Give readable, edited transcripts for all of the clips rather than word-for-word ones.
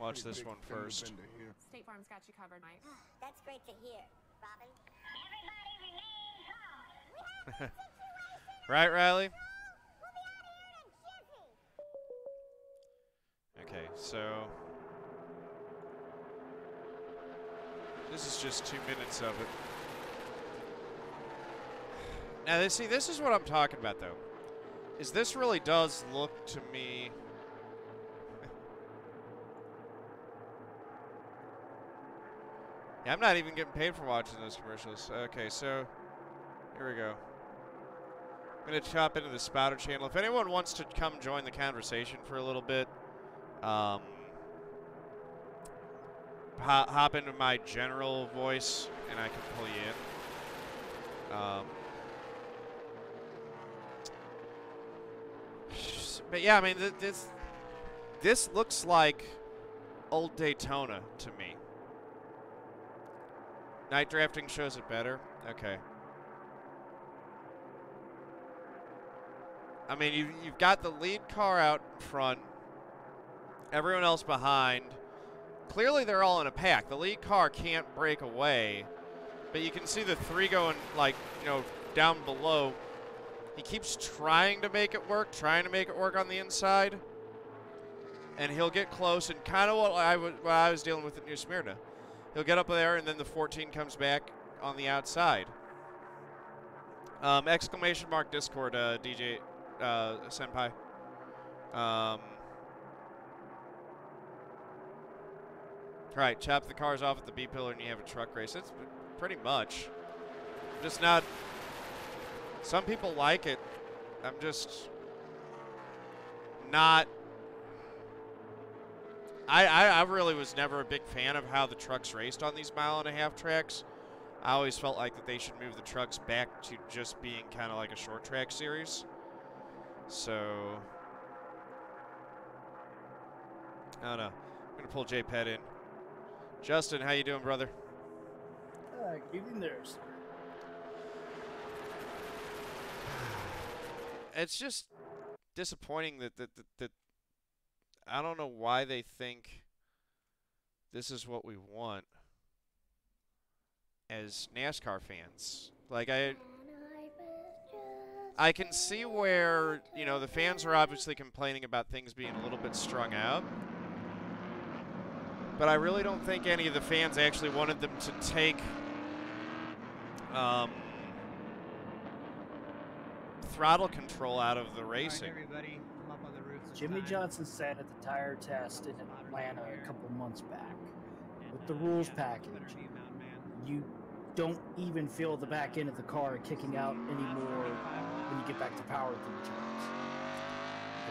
Watch this one first. State Farm's got you covered, Mike. That's great to hear, Robin. Everybody remain calm. We have a situation. Right, Riley? We'll be out of here in a jiffy. Okay, so this is just 2 minutes of it. Now, see, this is what I'm talking about, though. Is this really does look to me... Yeah, I'm not even getting paid for watching those commercials. Okay, so here we go. I'm going to chop into the Spouter channel. If anyone wants to come join the conversation for a little bit, hop into my general voice, and I can pull you in. But yeah, I mean, this looks like old Daytona to me. Night drafting shows it better. Okay. I mean, you've got the lead car out in front, everyone else behind. Clearly, they're all in a pack. The lead car can't break away, but you can see the three going, like, you know, down below. He keeps trying to make it work on the inside, and he'll get close. And kind of what I was dealing with at New Smyrna. He'll get up there, and then the 14 comes back on the outside. Exclamation mark Discord, DJ Senpai. Right, chop the cars off at the B pillar, and you have a truck race. It's pretty much. Just not. Some people like it. I'm just not. I really was never a big fan of how the trucks raced on these 1.5-mile tracks. I always felt like that they should move the trucks back to just being kind of like a short track series. So, I don't know. I'm going to pull J-Ped in. Justin, how you doing, brother? Get in there, sir. It's just disappointing that I don't know why they think this is what we want as NASCAR fans. Like, I can see where, you know, the fans are obviously complaining about things being a little bit strung out. But I really don't think any of the fans actually wanted them to take throttle control out of the racing. Jimmy Johnson said at the tire test in Atlanta a couple months back, with the rules package, you don't even feel the back end of the car kicking out anymore when you get back to power through the turns.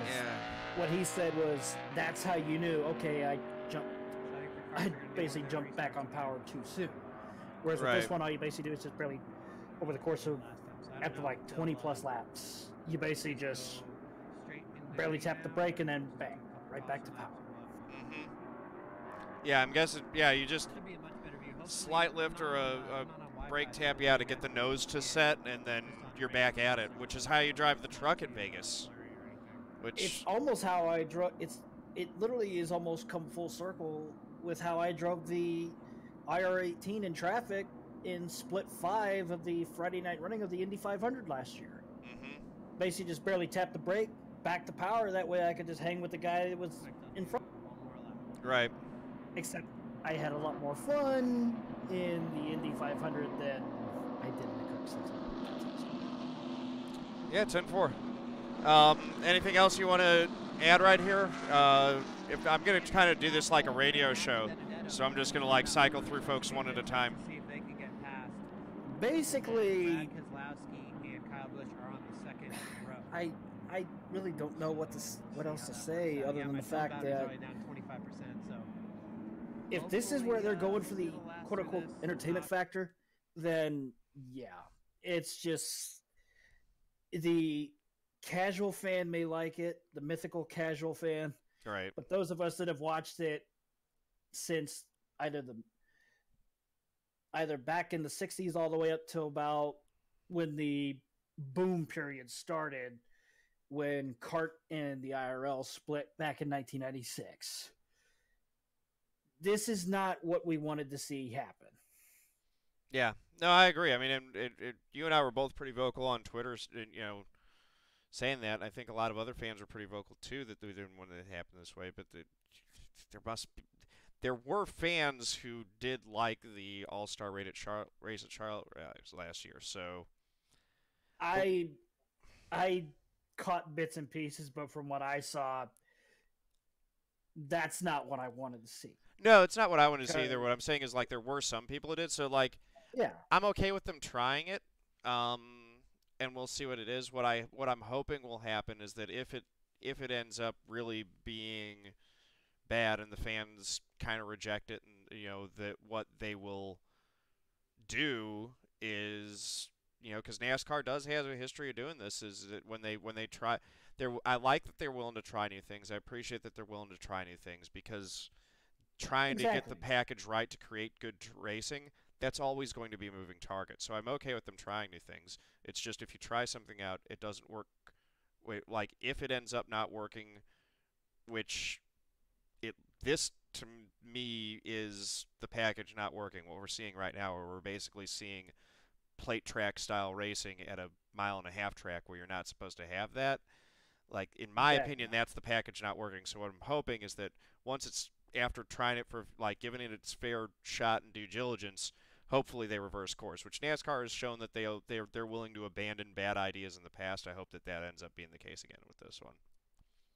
Yeah. What he said was, that's how you knew, okay, I basically jumped back on power too soon. Whereas with this one, all you basically do is just barely, over the course of, after like 20 plus laps, you basically just barely tap the brake and then bang, right back to power. Mm-hmm. Yeah, I'm guessing, yeah, you just slight lift or a brake tap, yeah, to get the nose to set, and then you're back at it, which is how you drive the truck at Vegas. Which it's almost how I drove, it literally is almost come full circle with how I drove the IR-18 in traffic in split 5 of the Friday night running of the Indy 500 last year. Mm-hmm. Basically just barely tap the brake, back to power, that way I could just hang with the guy that was in front. Right. Except I had a lot more fun in the Indy 500 than I did in the Cook 600. Yeah, 10-4. Anything else you want to add right here? If I'm going to kind of do this like a radio show, so I'm just going to like cycle through folks one at a time. Basically, I really don't know what else to say other than the fact that if this is where they're going for the quote-unquote entertainment factor, then yeah, it's just the casual fan may like it, the mythical casual fan, right? But those of us that have watched it since either back in the 60s all the way up to about when the boom period started, when CART and the IRL split back in 1996. this is not what we wanted to see happen. Yeah. No, I agree. I mean, you and I were both pretty vocal on Twitter, saying that. I think a lot of other fans were pretty vocal too that they didn't want it to happen this way. But there were fans who did like the All-Star race at Charlotte last year. So I caught bits and pieces, but from what I saw, that's not what I wanted to see. no, it's not what I want to see either. What I'm saying is like there were some people who did. So like Yeah, I'm okay with them trying it. And we'll see what it is. What I'm hoping will happen is that if it ends up really being bad and the fans kind of reject it, and that what they will do is because NASCAR does have a history of doing this, is that when they try, I like that they're willing to try new things. I appreciate that they're willing to try new things because trying to get the package right to create good racing, that's always going to be a moving target. So I'm okay with them trying new things. It's just if you try something out, it doesn't work. Like if it ends up not working, which this to me is the package not working. What we're seeing right now, where we're basically seeing plate track style racing at a 1.5-mile track where you're not supposed to have that. Like in my opinion, that's the package not working. So what I'm hoping is that once it's after trying it for like giving it its fair shot and due diligence, hopefully they reverse course, which NASCAR has shown that they're willing to abandon bad ideas in the past. I hope that ends up being the case again with this one.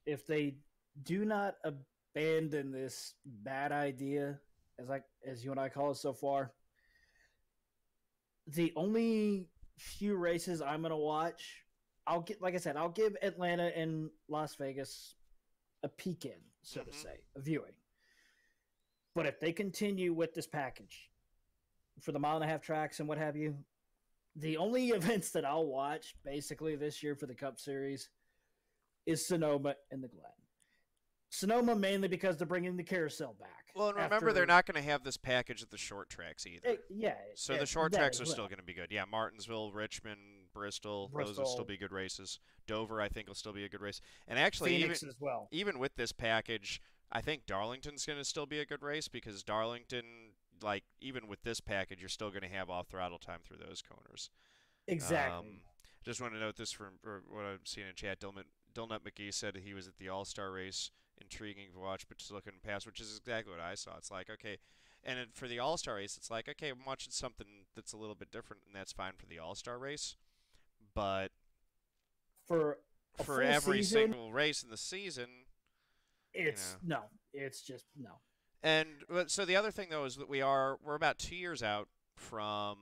If they do not abandon this bad idea, as you and I call it so far, the only few races I'm gonna watch, I'll give Atlanta and Las Vegas a peek in, so to say, a viewing. But if they continue with this package for the 1.5-mile tracks and what have you, the only events that I'll watch basically this year for the Cup Series is Sonoma and the Glen. Sonoma mainly because they're bringing the carousel back. Well, and remember, they're not going to have this package at the short tracks either. So the short tracks are still going to be good. Yeah, Martinsville, Richmond, Bristol, those will still be good races. Dover, I think, will still be a good race. And actually, Phoenix as well. Even with this package, I think Darlington's going to still be a good race because Darlington, like, even with this package, you're still going to have off-throttle time through those corners. Exactly. Just want to note this from what I'm seeing in chat. Dilnut McGee said he was at the All-Star race. Intriguing to watch, but just looking past, which is exactly what I saw. It's like, okay, and for the All-Star race, it's like, okay, I'm watching something that's a little bit different, and that's fine for the All-Star race. But for every single race in the season, it's just no. And so the other thing though is that we're about 2 years out from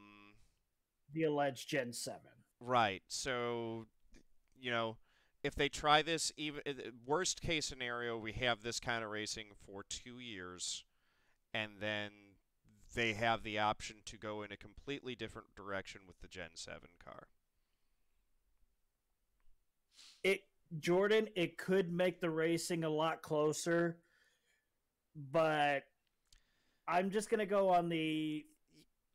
the alleged Gen 7. Right. So, if they try this, even worst case scenario, we have this kind of racing for 2 years, and then they have the option to go in a completely different direction with the Gen 7 car. Jordan, it could make the racing a lot closer, but I'm just going to go on the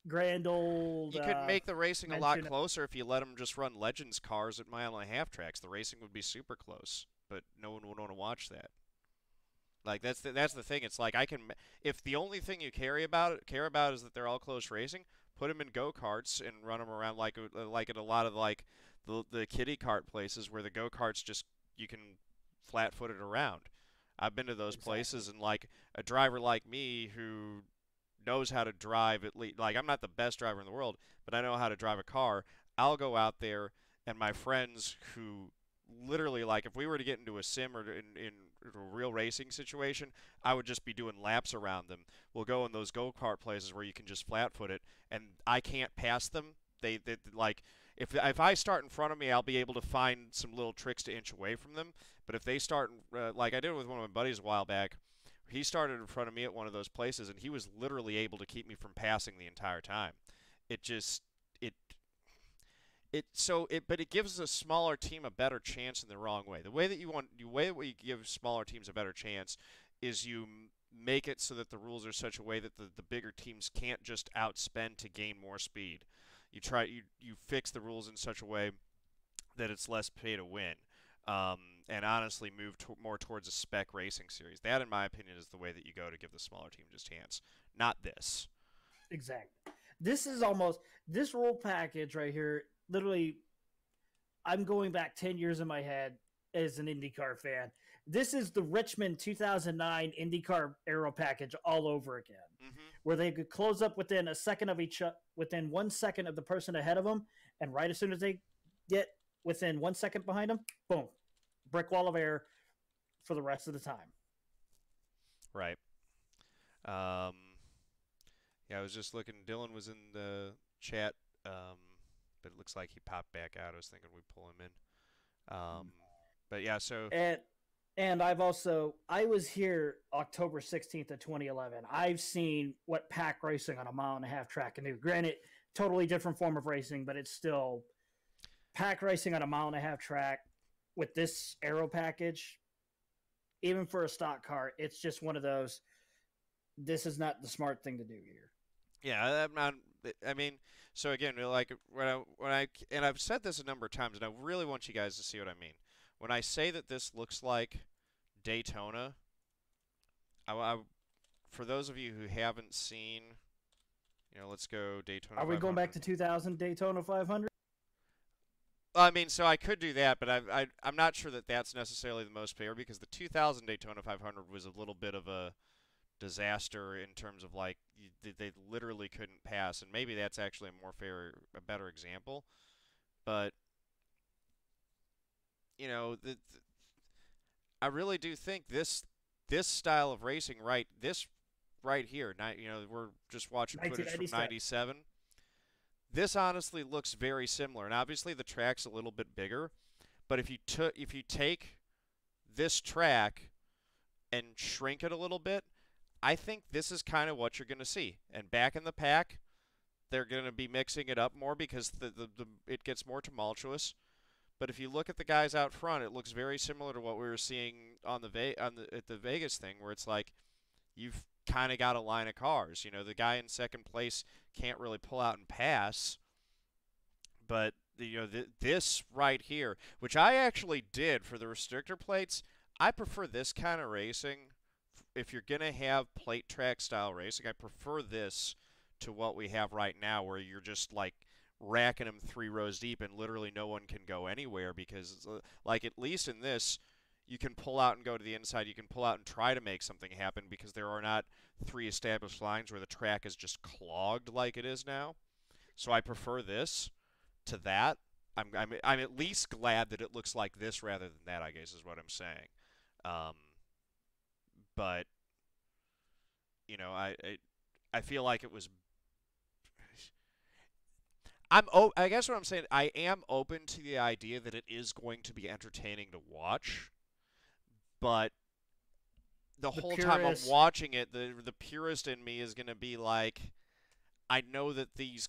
grand old... You could make the racing a lot closer if you let them just run Legends cars at 1.5-mile tracks. The racing would be super close, but no one would want to watch that. Like that's the thing. It's like if the only thing you care about is that they're all close racing, put them in go-karts and run them around like at a lot of like the kiddie kart places where the go-karts just you can flat-foot it around. I've been to those places, and like a driver like me who knows how to drive at least, like I'm not the best driver in the world, but I know how to drive a car. I'll go out there, and my friends who literally, like, if we were to get into a sim or in a real racing situation, I would just be doing laps around them. We'll go in those go-kart places where you can just flat-foot it, and I can't pass them. They like, if I start in front of me, I'll be able to find some little tricks to inch away from them. But if they start, like I did with one of my buddies a while back, he started in front of me at one of those places, and he was literally able to keep me from passing the entire time. But it gives a smaller team a better chance in the wrong way. The way that you give smaller teams a better chance is you make it so that the rules are such a way that the bigger teams can't just outspend to gain more speed. You fix the rules in such a way that it's less pay to win. and honestly move more towards a spec racing series. That, in my opinion, is the way that you go to give the smaller team just chance. Not this. Exactly. This is almost this rule package right here. Literally, I'm going back 10 years in my head as an IndyCar fan. This is the Richmond 2009 IndyCar Aero package all over again, where they could close up within a second of within 1 second of the person ahead of them, and right as soon as they get within 1 second behind them, boom, brick wall of air for the rest of the time. Right. Yeah, I was just looking. Dylan was in the chat, but it looks like he popped back out. I was thinking we'd pull him in. But yeah, so and I was here October 16th of 2011. I've seen what pack racing on a 1.5 mile track can do. Granted, totally different form of racing, but it's still pack racing on a 1.5 mile track with this aero package. Even for a stock car, it's just one of those. This is not the smart thing to do here. yeah, I'm not. I mean, so again, like and I've said this a number of times, and I really want you guys to see what I mean. When I say that this looks like Daytona, for those of you who haven't seen, let's go Daytona. Are we going back to 2000 Daytona 500? I mean, so I could do that, but I'm not sure that that's necessarily the most fair, because the 2000 Daytona 500 was a little bit of a disaster in terms of like they literally couldn't pass, and maybe that's actually a better example. But I really do think this style of racing, this right here, we're just watching footage from '97. This honestly looks very similar, and obviously the track's a little bit bigger. But if you take this track and shrink it a little bit, I think this is kind of what you're going to see. And back in the pack, they're going to be mixing it up more because it gets more tumultuous. But if you look at the guys out front, it looks very similar to what we were seeing at the Vegas thing, where it's like you've kind of got a line of cars. The guy in second place can't really pull out and pass. But this right here, which I actually did for the restrictor plates, I prefer this kind of racing. If you're going to have plate track style racing, I prefer this to what we have right now, where you're just like racking them 3 rows deep and literally no one can go anywhere, because like at least in this, you can pull out and go to the inside. You can pull out and try to make something happen, because there are not 3 established lines where the track is just clogged like it is now. So I prefer this to that. I'm at least glad that it looks like this rather than that, I guess is what I'm saying. But I feel like it was. I guess what I'm saying, I am open to the idea that it is going to be entertaining to watch, but the whole time I'm watching it, the purist in me is going to be like, I know that these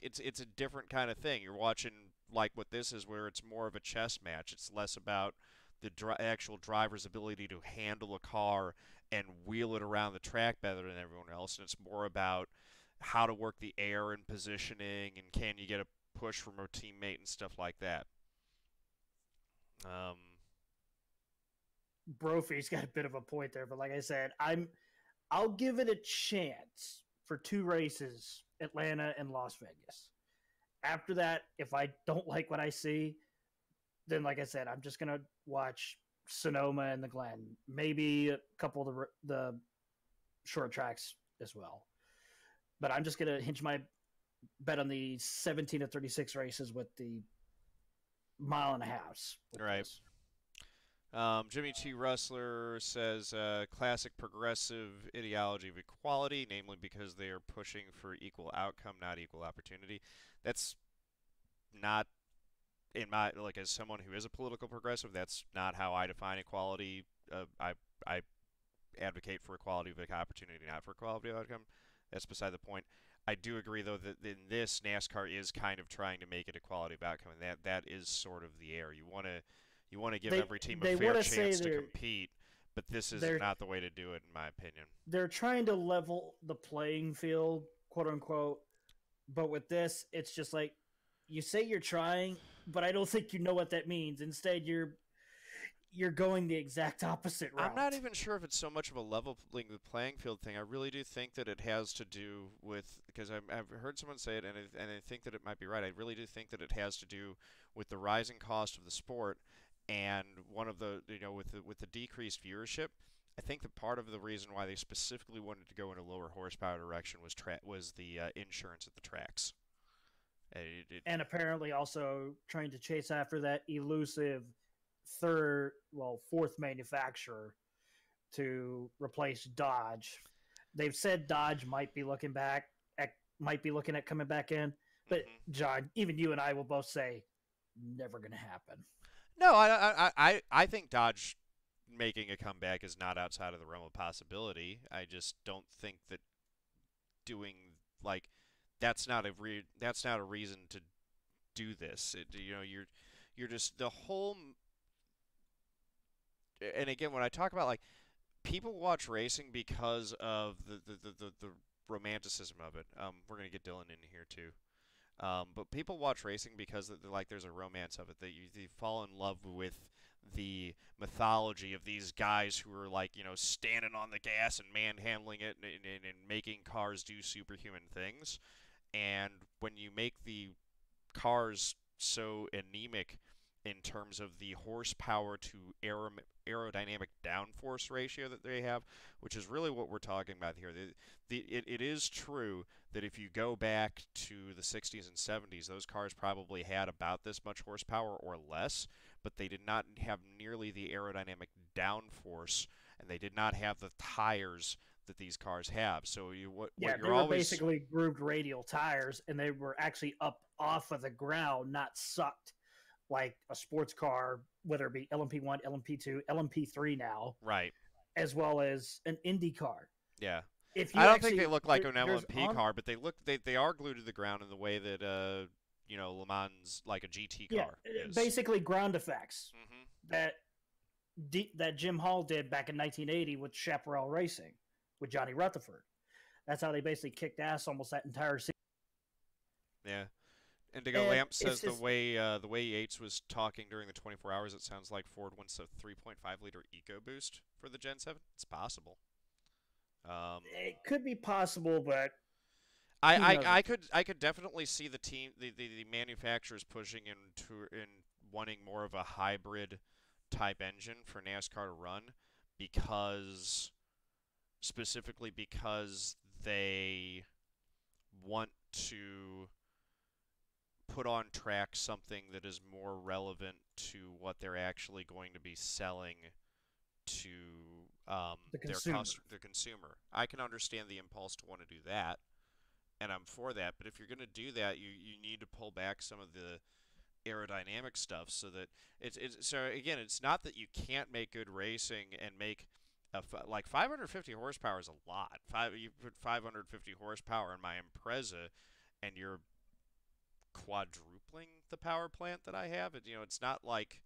it's a different kind of thing. You're watching like what this is, where it's more of a chess match. It's less about the actual driver's ability to handle a car and wheel it around the track better than everyone else, and it's more about how to work the air and positioning, and can you get a push from a teammate and stuff like that. Brophy's got a bit of a point there, but like I said, I'll give it a chance for 2 races, Atlanta and Las Vegas. After that, if I don't like what I see, then like I said, I'm just gonna watch Sonoma and the Glen, maybe a couple of the short tracks as well. But I'm just gonna hinge my bet on the 17 to 36 races with the 1.5 miles. Right. Jimmy T. Rustler says, classic progressive ideology of equality, namely because they are pushing for equal outcome, not equal opportunity. That's not, as someone who is a political progressive, that's not how I define equality. I advocate for equality of opportunity, not for equality of outcome. That's beside the point. I do agree, though, that in this, NASCAR is kind of trying to make it equality of outcome, and that is sort of the air. You want to give every team a fair chance to compete, but this is not the way to do it, in my opinion. They're trying to level the playing field, quote unquote, but with this, it's just like, you say you're trying, but I don't think you know what that means. Instead, you're you're going the exact opposite route. I'm not even sure if it's so much of a leveling the playing field thing. I really do think that it has to do with, because I've heard someone say it, and I think that it might be right. I really do think that it has to do with the rising cost of the sport, and one of the, with the decreased viewership. I think that part of the reason why they specifically wanted to go in a lower horsepower direction was the insurance at the tracks. And apparently also trying to chase after that elusive fourth manufacturer to replace Dodge. They've said Dodge might be looking at coming back in, but John, even you and I will both say never going to happen. No, I think Dodge making a comeback is not outside of the realm of possibility. I just don't think that doing like that's not a reason to do this. You're just the whole. And again, when I talk about like people watch racing because of the romanticism of it. We're gonna get Dylan in here too. But people watch racing because there's a romance of it. They fall in love with the mythology of these guys who are standing on the gas and manhandling it and making cars do superhuman things. And when you make the cars so anemic in terms of the horsepower to aerodynamic downforce ratio that they have, which is really what we're talking about here. It is true that if you go back to the 60s and 70s, those cars probably had about this much horsepower or less, but they did not have nearly the aerodynamic downforce, and they did not have the tires that these cars have. So they were basically grooved radial tires, and they were actually up off of the ground, not sucked like a sports car, whether it be LMP1, LMP2, LMP3 now, right, as well as an Indy car. Yeah. I don't think they look like an LMP car, but they are glued to the ground in the way that Le Mans, like a GT car is. Basically ground effects that Jim Hall did back in 1980 with Chaparral Racing with Johnny Rutherford. That's how they basically kicked ass almost that entire season. Yeah. Indigo Lamp says the way Yates was talking during the 24 hours, it sounds like Ford wants a 3.5 liter EcoBoost for the Gen 7. It's possible. It could be possible, but I could definitely see the manufacturers pushing in wanting more of a hybrid type engine for NASCAR to run, specifically because they want to put on track something that is more relevant to what they're actually going to be selling to the consumer. I can understand the impulse to want to do that, and I'm for that. But if you're going to do that, you need to pull back some of the aerodynamic stuff so that so again, it's not that you can't make good racing and make like 550 horsepower is a lot. You put 550 horsepower in my Impreza, and you're quadrupling the power plant that I have. It's not like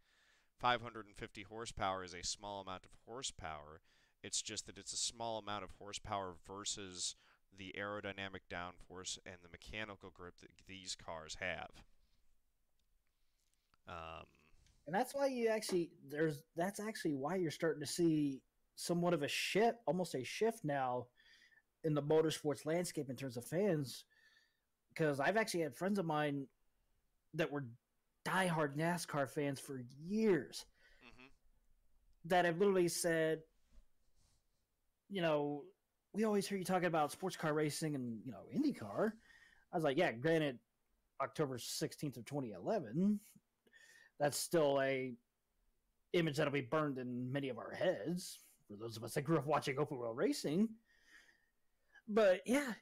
550 horsepower is a small amount of horsepower. It's just that it's a small amount of horsepower versus the aerodynamic downforce and the mechanical grip that these cars have. And that's why that's actually why you're starting to see somewhat of a shift, almost a shift now in the motorsports landscape in terms of fans. Because I've actually had friends of mine that were diehard NASCAR fans for years that have literally said, we always hear you talking about sports car racing and, IndyCar. I was like, yeah, granted, October 16th of 2011, that's still a image that'll be burned in many of our heads for those of us that grew up watching open wheel racing. But yeah,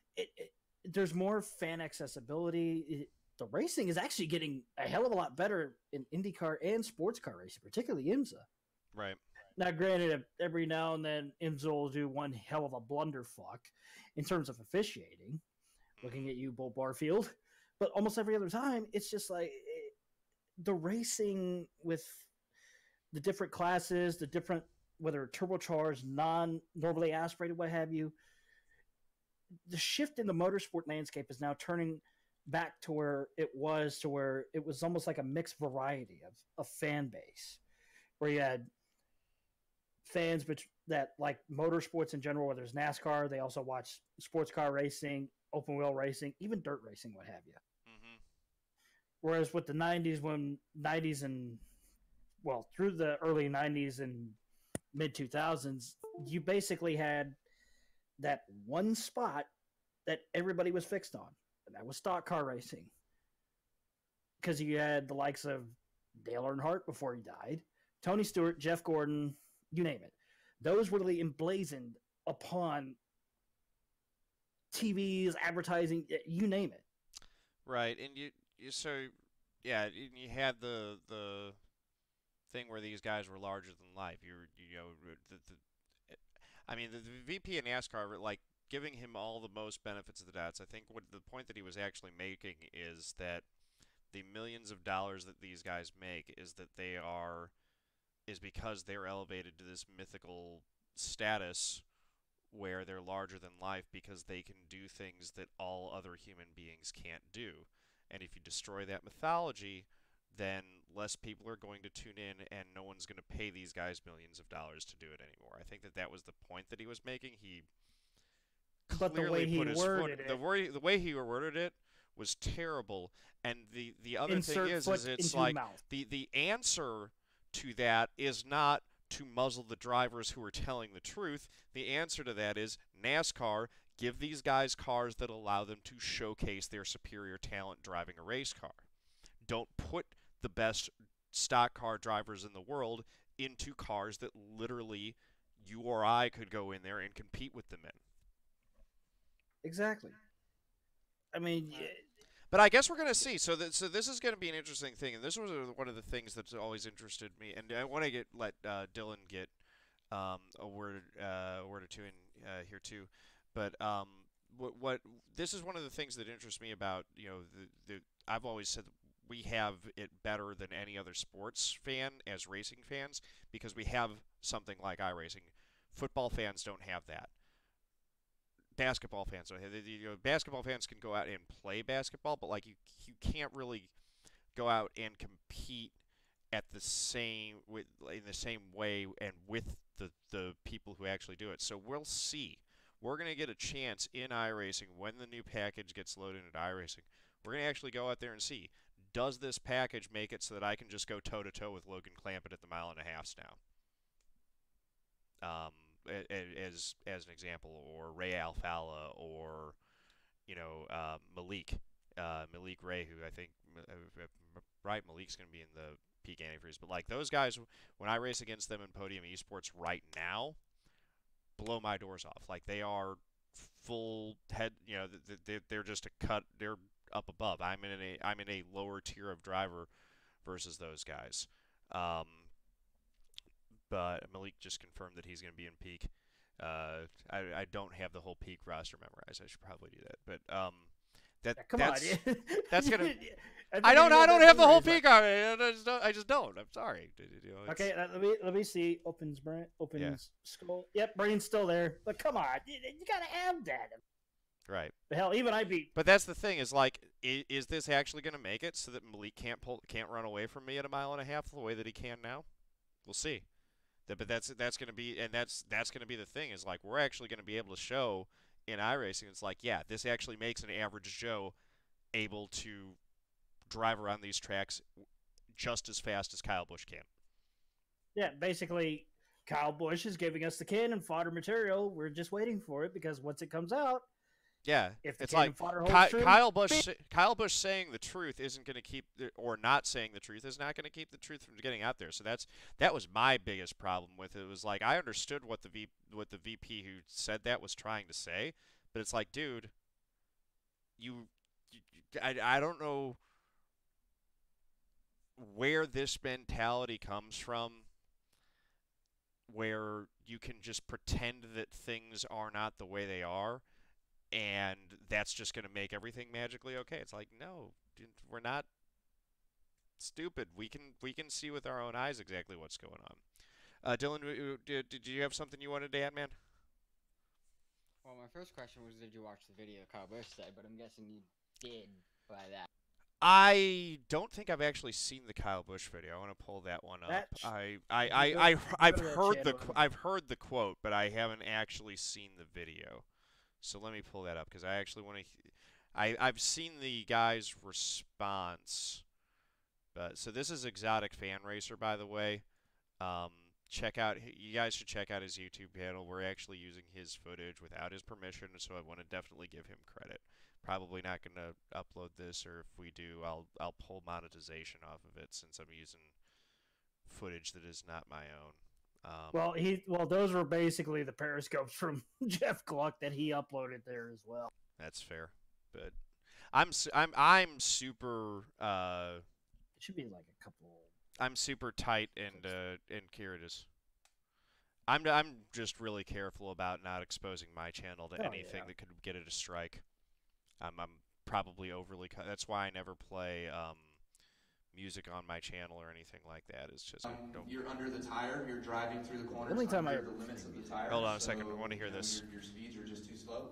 there's more fan accessibility. The racing is actually getting a hell of a lot better in IndyCar and sports car racing, particularly IMSA. Right. Now, granted, every now and then IMSA will do one hell of a blunderfuck in terms of officiating, looking at you, Bull Barfield. But almost every other time, it's just like the racing with the different classes, the different, whether turbocharged, non-normally aspirated, what have you, the shift in the motorsport landscape is now turning back to where it was almost like a mixed variety of fan base, where you had fans that like motorsports in general, whether it's NASCAR, they also watch sports car racing, open wheel racing, even dirt racing, what have you. Mm-hmm. Whereas with the 90s and well, through the early 90s and mid 2000s, you basically had that one spot that everybody was fixed on, and that was stock car racing. Because you had the likes of Dale Earnhardt before he died, Tony Stewart, Jeff Gordon, you name it. Those were really emblazoned upon TVs, advertising, you name it. Right, and yeah, and you had the thing where these guys were larger than life. You know, I mean, the VP in NASCAR, like giving him all the most benefits of the doubts. I think what the point that he was actually making is that the millions of dollars that these guys make is because they're elevated to this mythical status where they're larger than life because they can do things that all other human beings can't do. And if you destroy that mythology, then less people are going to tune in and no one's going to pay these guys millions of dollars to do it anymore. I think that that was the point that he was making. He But the way clearly he put his worded foot, it, the way he worded it was terrible. And the other insert thing is foot it's into like mouth. the answer to that is not to muzzle the drivers who are telling the truth. The answer to that is NASCAR, give these guys cars that allow them to showcase their superior talent driving a race car. Don't put the best stock car drivers in the world into cars that literally you or I could go in there and compete with them in. Exactly. I mean, But I guess we're going to see. So this is going to be an interesting thing, and this was one of the things that's always interested me. And I want to let Dylan get a word or two in here too. But what this is one of the things that interests me about the I've always said that we have it better than any other sports fan as racing fans because we have something like iRacing. Football fans don't have that. Basketball fans don't have. Basketball fans can go out and play basketball, but like you can't really go out and compete at the same in the same way and with the people who actually do it. So we'll see. We're going to get a chance in iRacing when the new package gets loaded into iRacing. We're going to actually go out there and see, does this package make it so that I can just go toe-to-toe with Logan Clampett at the mile-and-a-halfs now? As an example, or Ray Alfala, or Malik Ray, who I think right Malik's going to be in the peak antifreeze. But like those guys, when I race against them in Podium Esports right now, blow my doors off. Like they are full head. They're just a cut. They're up above. I'm in a lower tier of driver versus those guys. But Malik just confirmed that he's going to be in peak. I don't have the whole peak roster memorized. I should probably do that. But that's gonna. I don't have the whole peak on it. I just don't. I'm sorry. Okay, let me see. Opens skull. Yep, brain's still there. But come on, you gotta have that. Right. But hell, even I beat. But that's the thing is like, is this actually going to make it so that Malik can't run away from me at a mile-and-a-half the way that he can now? We'll see. But that's going to be, and that's going to be the thing is like we're actually going to be able to show in iRacing. It's like, yeah, this actually makes an average Joe able to drive around these tracks just as fast as Kyle Busch can. Yeah, basically, Kyle Busch is giving us the cannon fodder material. We're just waiting for it because once it comes out, yeah, if it's like Kyle Busch saying the truth isn't going to keep, or not saying the truth is not going to keep the truth from getting out there. So that was my biggest problem with it. It was like I understood what the VP who said that was trying to say, but it's like, dude, I don't know where this mentality comes from, where you can just pretend that things are not the way they are. And that's just going to make everything magically okay. It's like, no, we're not stupid. We can see with our own eyes exactly what's going on. Dylan, did you have something you wanted to add, man? Well, my first question was, did you watch the video Kyle Busch said? But I'm guessing you did by that. I don't think I've actually seen the Kyle Busch video. I want to pull that one up. That's- I've to that heard channel. I've heard the quote, but I haven't actually seen the video. So let me pull that up because I actually want to. I've seen the guy's response, but so this is Exotic Fan Racer, by the way. Um, you guys should check out his YouTube channel. We're actually using his footage without his permission, so I want to definitely give him credit. Probably not going to upload this, or if we do, I'll pull monetization off of it since I'm using footage that is not my own. Well, those were basically the periscopes from Jeff Gluck that he uploaded there as well. That's fair, but I'm super It should be like a couple. I'm super tight and curious. I'm just really careful about not exposing my channel to anything that could get it a strike. I'm probably overly. That's why I never play music on my channel or anything like that. It's just you're under the tire. You're driving through the corners Only time under I- the limits of the tire. Hold on a so, second. I want to hear you know, this. Your speeds are just too slow.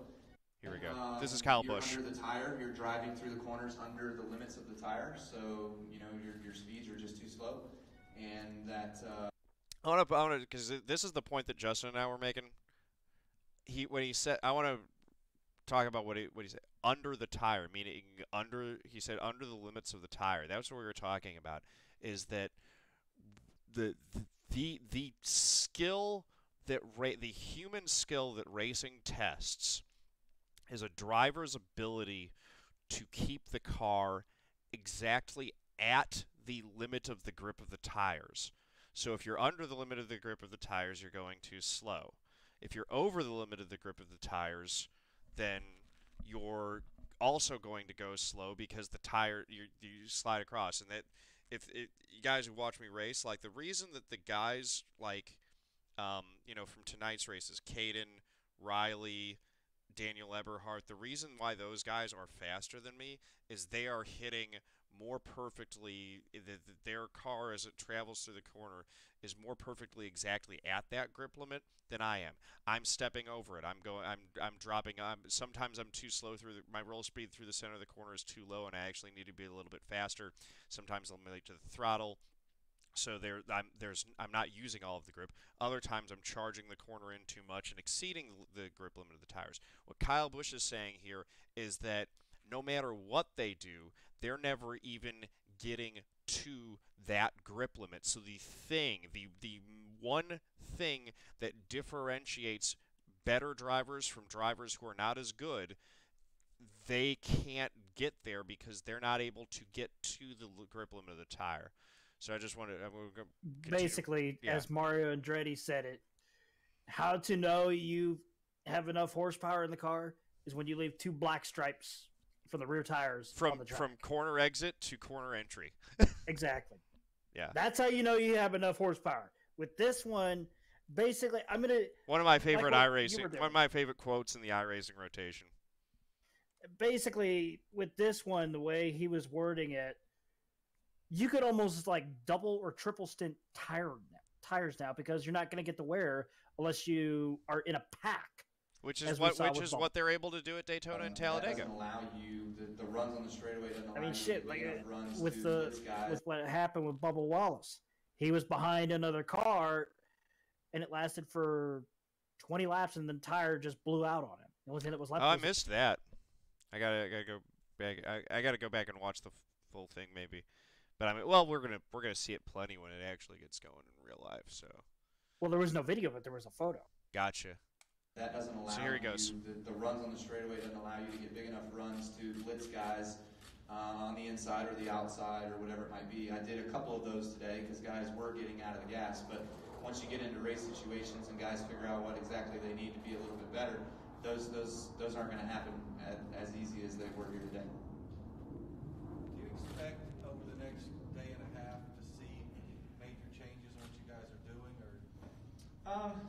Here we go. This is Kyle you're Busch. Under the tire. You're driving through the corners under the limits of the tire. So you know your speeds are just too slow, and that. I want to because this is the point that Justin and I were making. When he said, I want to talk about what he said. Under the tire, meaning he said under the limits of the tire. That's what we were talking about. Is that the skill that the human skill that racing tests is a driver's ability to keep the car exactly at the limit of the grip of the tires. So if you're under the limit of the grip of the tires, you're going too slow. If you're over the limit of the grip of the tires, then you're also going to go slow because the tire you slide across. And that if you guys who watch me race, like the reason that the guys like from tonight's races, Caden, Riley, Daniel Eberhardt, the reason why those guys are faster than me is they are hitting more perfectly. Their car, as it travels through the corner, is more perfectly exactly at that grip limit than I am. I'm stepping over it. I'm dropping. Sometimes I'm too slow through my roll speed through the center of the corner is too low, and I actually need to be a little bit faster. Sometimes I'm late to the throttle. So I'm not using all of the grip. Other times I'm charging the corner in too much and exceeding the grip limit of the tires. What Kyle Busch is saying here is that no matter what they do, they're never even getting to that grip limit. So the one thing that differentiates better drivers from drivers who are not as good, they can't get there because they're not able to get to the grip limit of the tire. So I just wanted to Basically, as Mario Andretti said it, how to know you have enough horsepower in the car is when you leave two black stripes from the rear tires on the track. From corner exit to corner entry. Exactly. Yeah. That's how you know you have enough horsepower. With this one, basically, I'm gonna one of my favorite iRacing. One of my favorite quotes in the iRacing rotation. Basically, with this one, the way he was wording it, you could almost like double or triple stint tires now because you're not going to get the wear unless you are in a pack. Which is what they're able to do at Daytona and Talladega. That doesn't allow you the runs on the straightaway. Doesn't allow you with what happened with Bubba Wallace, he was behind another car, and it lasted for 20 laps, and the tire just blew out on him. The only thing that was left. I missed that. I gotta go back. I gotta go back and watch the full thing maybe. But I mean, well, we're gonna see it plenty when it actually gets going in real life. So. Well, there was no video, but there was a photo. Gotcha. That doesn't allow so here he goes. The runs on the straightaway doesn't allow you to get big enough runs to blitz guys on the inside or the outside or whatever it might be. I did a couple of those today because guys were getting out of the gas. But once you get into race situations and guys figure out what exactly they need to be a little bit better, those aren't going to happen as easy as they were here today. Do you expect over the next day and a half to see major changes in what you guys are doing, or?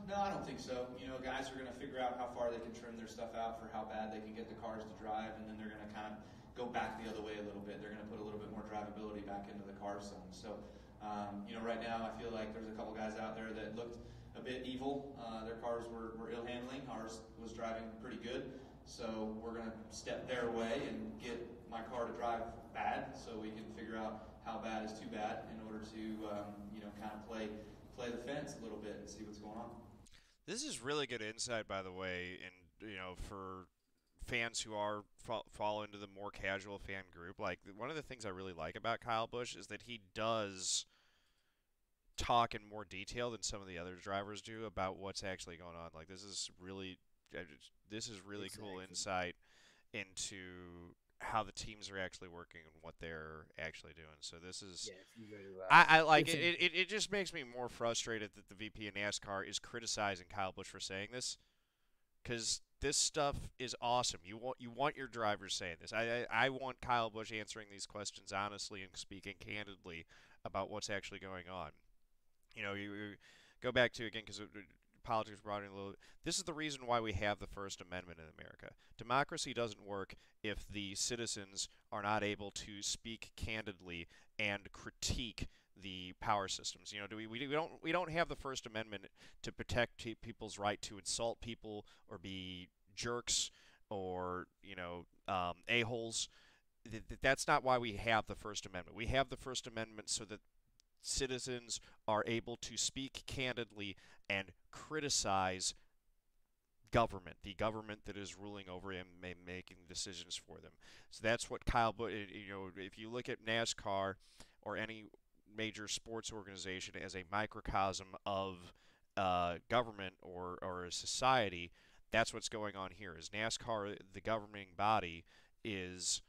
No, I don't think so. Guys are going to figure out how far they can trim their stuff out for how bad they can get the cars to drive, and then they're going to kind of go back the other way a little bit. They're going to put a little bit more drivability back into the car some. So, right now I feel like there's a couple guys out there that looked a bit evil. Their cars were ill handling. Ours was driving pretty good. So we're going to step their way and get my car to drive bad, so we can figure out how bad is too bad in order to, kind of play the fence a little bit and see what's going on. This is really good insight, by the way, and for fans who are fall into the more casual fan group. Like one of the things I really like about Kyle Busch is that he does talk in more detail than some of the other drivers do about what's actually going on. Like this is really cool insight into how the teams are actually working and what they're actually doing. So this is Yeah, if you go to, I like it. It just makes me more frustrated that the VP of NASCAR is criticizing Kyle Busch for saying this, because this stuff is awesome. You want your drivers saying this. I want Kyle Busch answering these questions honestly and speaking candidly about what's actually going on. You go back to, again, because politics brought in a little. This is the reason why we have the First Amendment in America. Democracy doesn't work if the citizens are not able to speak candidly and critique the power systems. We don't have the First Amendment to protect people's right to insult people or be jerks or a-holes. That's not why we have the First Amendment. We have the First Amendment so that citizens are able to speak candidly and criticize government, the government that is ruling over them and making decisions for them. So that's what Kyle Busch, if you look at NASCAR or any major sports organization as a microcosm of government or a society, that's what's going on here. Is NASCAR, the governing body, is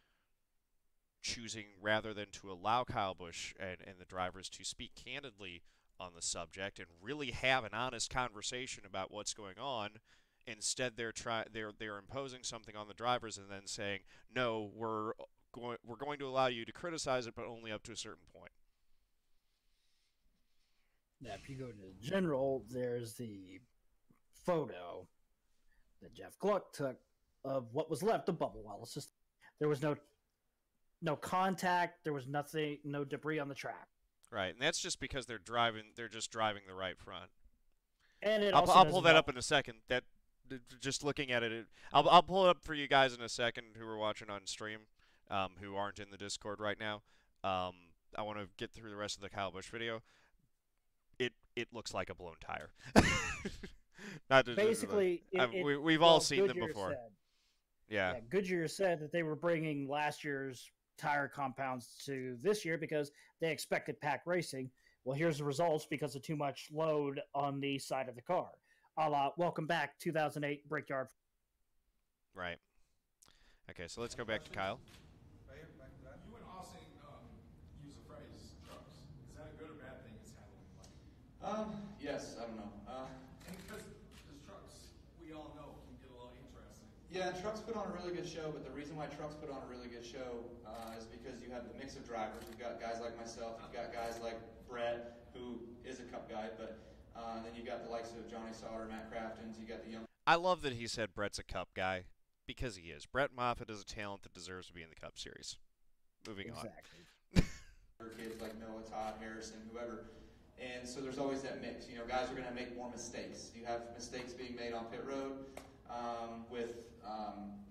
choosing, rather than to allow Kyle Busch and the drivers to speak candidly on the subject and really have an honest conversation about what's going on. Instead, they're imposing something on the drivers and then saying, "No, we're going to allow you to criticize it, but only up to a certain point." Now, if you go to the general, there's the photo that Jeff Gluck took of what was left of Bubba Wallace. There was no contact. There was nothing, no debris on the track. Right, and that's just because they're just driving the right front. And I'll pull that up in a second. That just looking at it, I'll pull it up for you guys in a second who are watching on stream, who aren't in the Discord right now. I want to get through the rest of the Kyle Busch video. It looks like a blown tire. Basically, we've all seen them before. Yeah. Goodyear said that they were bringing last year's tire compounds to this year because they expected pack racing. Well, here's the results because of too much load on the side of the car. A la welcome back 2008 Brickyard. Right. Okay, so let's go back to Kyle. You and Austin use the phrase trucks. Is that a good or bad thing it's handling money? Yes, I don't know. Because trucks, we all know, can get a little interesting. Yeah, trucks put on a really good show, but the reason why trucks put on a really good show is because you have the mix of drivers. You've got guys like myself, you've got guys like Brett, who is a Cup guy, but then you've got the likes of Johnny Sauter, Matt Craftons, you got the young... I love that he said Brett's a Cup guy, because he is. Brett Moffitt is a talent that deserves to be in the Cup Series. Moving on. Kids like Noah, Todd, Harrison, whoever. And so there's always that mix. Guys are going to make more mistakes. You have mistakes being made on pit road with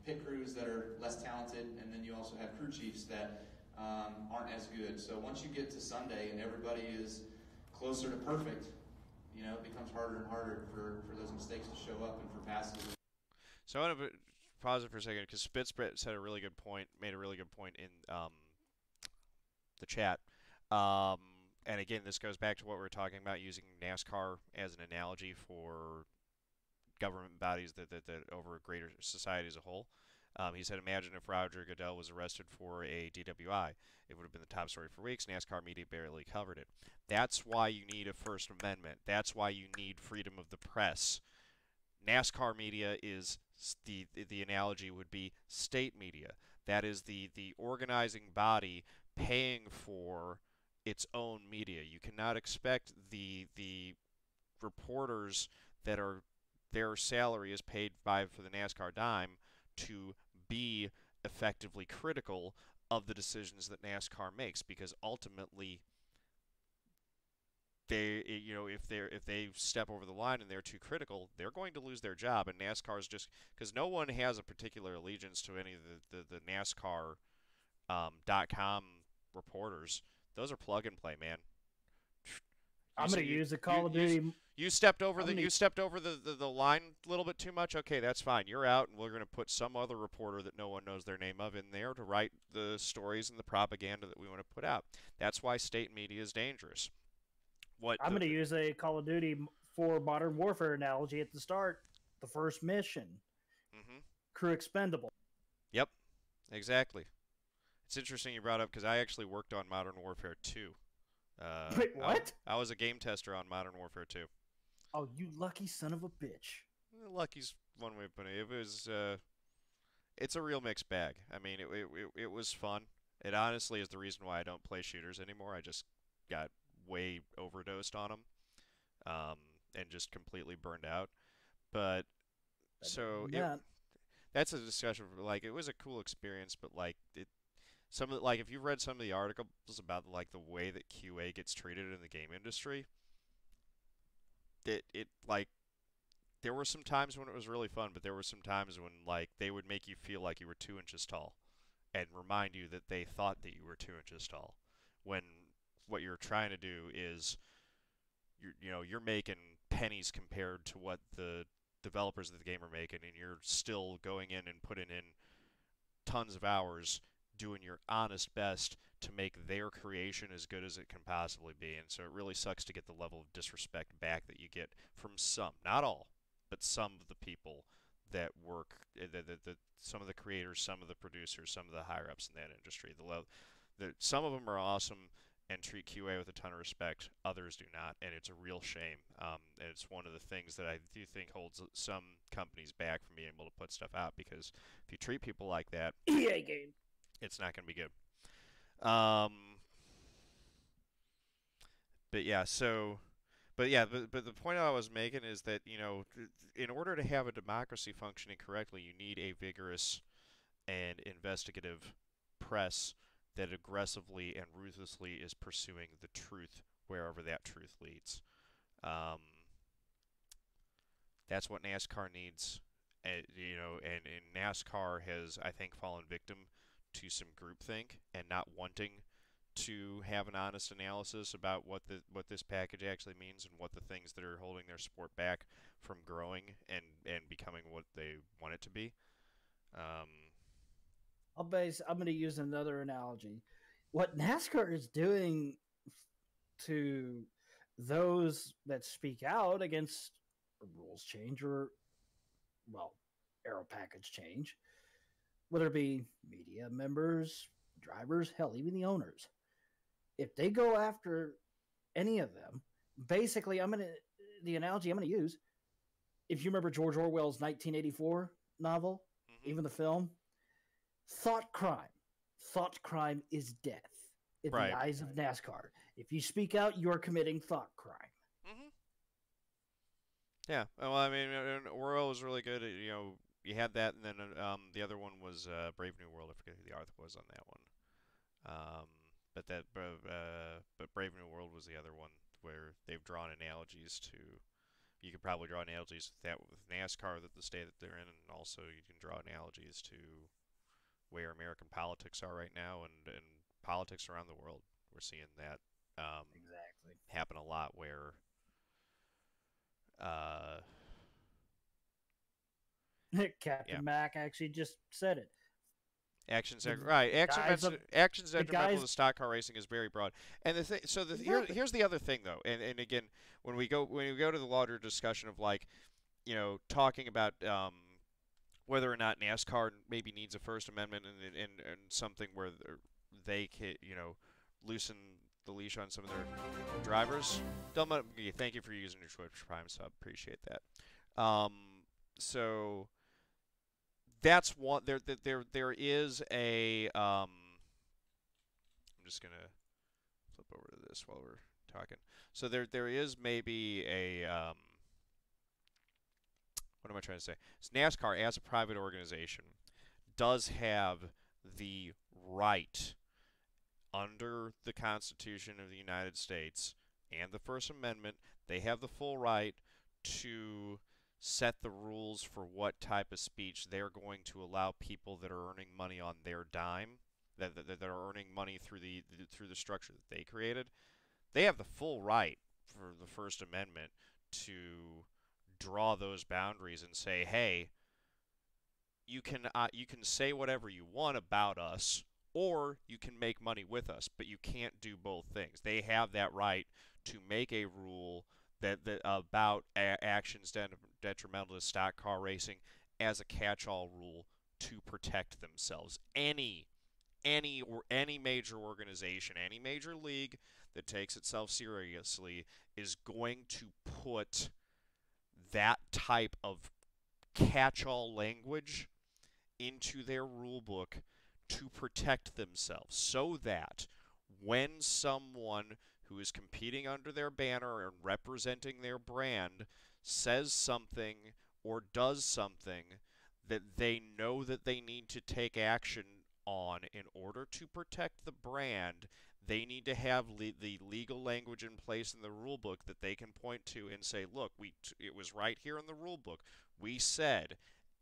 pit crews that are less talented, and then you also have crew chiefs that aren't as good. So once you get to Sunday and everybody is closer to perfect, it becomes harder and harder for those mistakes to show up and for passes. So I want to pause it for a second because Spitzbrett said a really good point, made a really good point in the chat. And again, this goes back to what we were talking about, using NASCAR as an analogy for government bodies that over a greater society as a whole. He said, imagine if Roger Goodell was arrested for a DWI. It would have been the top story for weeks. NASCAR media barely covered it. That's why you need a First Amendment. That's why you need freedom of the press. NASCAR media is, the analogy would be state media. That is the organizing body paying for its own media. You cannot expect the reporters that are their salary is paid for the NASCAR dime to be effectively critical of the decisions that NASCAR makes, because ultimately if they step over the line and they're too critical, they're going to lose their job. And NASCAR's just because no one has a particular allegiance to any of the NASCAR .com reporters. Those are plug and play, man. I'm gonna use the Call of Duty. You stepped over the line a little bit too much. Okay, that's fine. You're out, and we're going to put some other reporter that no one knows their name of in there to write the stories and the propaganda that we want to put out. That's why state media is dangerous. I'm going to use a Call of Duty for Modern Warfare analogy at the start. The first mission, crew expendable. Yep, exactly. It's interesting you brought up because I actually worked on Modern Warfare 2. Wait, what? I was a game tester on Modern Warfare 2. Oh, you lucky son of a bitch. Lucky's one way of putting it. It was, it's a real mixed bag. I mean, it was fun. It honestly is the reason why I don't play shooters anymore. I just got way overdosed on them, and just completely burned out. But that's a discussion. Like, it was a cool experience, but like if you've read some of the articles about like the way that QA gets treated in the game industry, there were some times when it was really fun, but there were some times when like they would make you feel like you were 2 inches tall, and remind you that they thought that you were 2 inches tall, when what you're trying to do is you're making pennies compared to what the developers of the game are making, and you're still going in and putting in tons of hours doing your honest best to make their creation as good as it can possibly be. And so it really sucks to get the level of disrespect back that you get from some, not all, but some of the people that work, some of the creators, some of the producers, some of the higher ups in that industry. Some of them are awesome and treat QA with a ton of respect. Others do not, and it's a real shame. And it's one of the things that I do think holds some companies back from being able to put stuff out, because if you treat people like that, EA game, it's not going to be good. But the point I was making is that, in order to have a democracy functioning correctly, you need a vigorous and investigative press that aggressively and ruthlessly is pursuing the truth wherever that truth leads. That's what NASCAR needs. And NASCAR has, I think, fallen victim to some groupthink and not wanting to have an honest analysis about what this package actually means and what the things that are holding their sport back from growing and becoming what they want it to be. I'm going to use another analogy. What NASCAR is doing to those that speak out against a rules change or, aero package change, whether it be media members, drivers, hell, even the owners, if they go after any of them, basically, the analogy I'm going to use, if you remember George Orwell's 1984 novel, even the film, thought crime is death in the eyes of NASCAR. If you speak out, you're committing thought crime. Yeah, well, I mean, Orwell was really good. You had that, and then the other one was Brave New World. I forget who the author was on that one. But Brave New World was the other one where they've drawn analogies to. You could probably draw analogies with NASCAR, the state that they're in, and also you can draw analogies to where American politics are right now and politics around the world. We're seeing that exactly happen a lot where Captain Mac actually just said it. Action segment of the stock car racing is very broad, and the thing. So here's the other thing, though, and again, when we go to the larger discussion of talking about whether or not NASCAR maybe needs a First Amendment and something where they can loosen the leash on some of their drivers. Thank you for using your Twitch Prime sub. Appreciate that. So. That's one. There is a. I'm just gonna flip over to this while we're talking. So there is maybe a. What am I trying to say? So NASCAR, as a private organization, does have the right, under the Constitution of the United States, and the First Amendment, they have the full right to set the rules for what type of speech they're going to allow people that are earning money on their dime, that are earning money through the structure that they created. They have the full right for the First Amendment to draw those boundaries and say, hey, you can say whatever you want about us, or you can make money with us, but you can't do both things. They have that right to make a rule that about actions detrimental to stock car racing as a catch-all rule to protect themselves. Any major organization, any major league that takes itself seriously is going to put that type of catch-all language into their rule book to protect themselves, so that when someone who is competing under their banner and representing their brand says something or does something that they know that they need to take action on in order to protect the brand, they need to have the legal language in place in the rule book that they can point to and say, look, it was right here in the rule book. We said